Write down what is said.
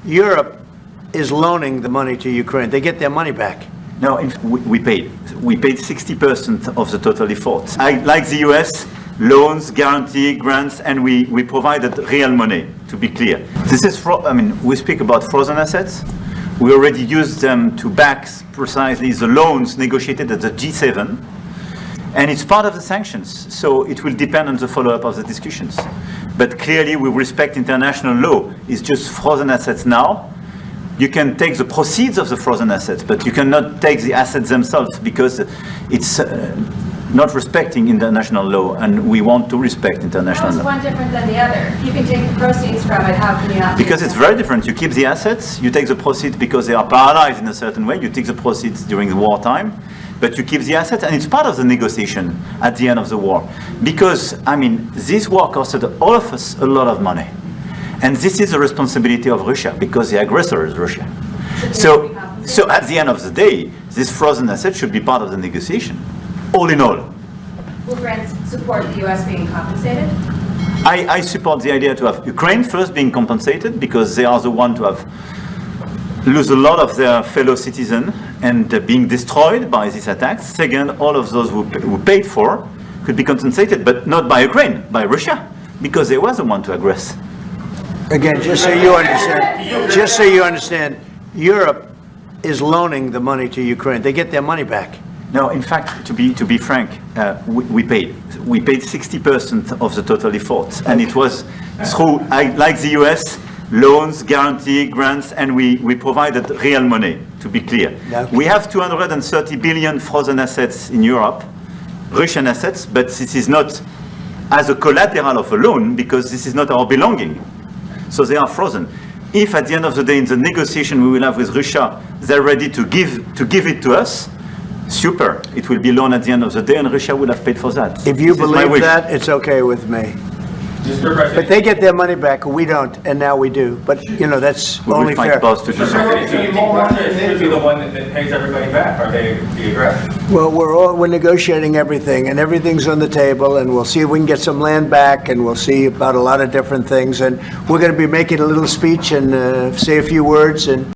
Europe is loaning the money to Ukraine. They get their money back. No, we paid. We paid 60% of the total effort. Like the US, loans, guarantee, grants, and we provided real money, to be clear. This is, we speak about frozen assets. We already used them to back precisely the loans negotiated at the G7. And it's part of the sanctions, so it will depend on the follow-up of the discussions. But clearly, we respect international law. It's just frozen assets now. You can take the proceeds of the frozen assets, but you cannot take the assets themselves because it's not respecting international law, and we want to respect international law. How is one different than the other? If you can take the proceeds from it, how can you not? Because it's very different. You keep the assets, you take the proceeds because they are paralyzed in a certain way. You take the proceeds during the wartime, but you keep the assets, and it's part of the negotiation at the end of the war. Because, this war costed all of us a lot of money. And this is the responsibility of Russia, because the aggressor is Russia. So at the end of the day, this frozen asset should be part of the negotiation, all in all. Will France support the U.S. being compensated? I support the idea to have Ukraine first being compensated, because they are the one to have lose a lot of their fellow citizens and being destroyed by these attacks. Second, all of those who paid for could be compensated, but not by Ukraine, by Russia, because they were the one to aggress. Again, just so you understand, Europe is loaning the money to Ukraine. They get their money back. No, in fact, to be frank, we paid. We paid 60% of the total effort, and it was through, like the US, loans, guarantee, grants, and we provided real money, to be clear. Okay. We have 230 billion frozen assets in Europe, Russian assets, but this is not as a collateral of a loan, because this is not our belonging. So they are frozen. If at the end of the day, in the negotiation we will have with Russia, they're ready to give it to us, super. It will be loan at the end of the day, and Russia will have paid for that. If you believe that, it's okay with me. But they get their money back, we don't, and now we do. But, that's We only will find fair. both to do so. So you think Russia should be the one that pays everybody back, or they the aggressor? Well, we're negotiating everything, and everything's on the table, and we'll see if we can get some land back, and we'll see about a lot of different things. And we're going to be making a little speech and say a few words, and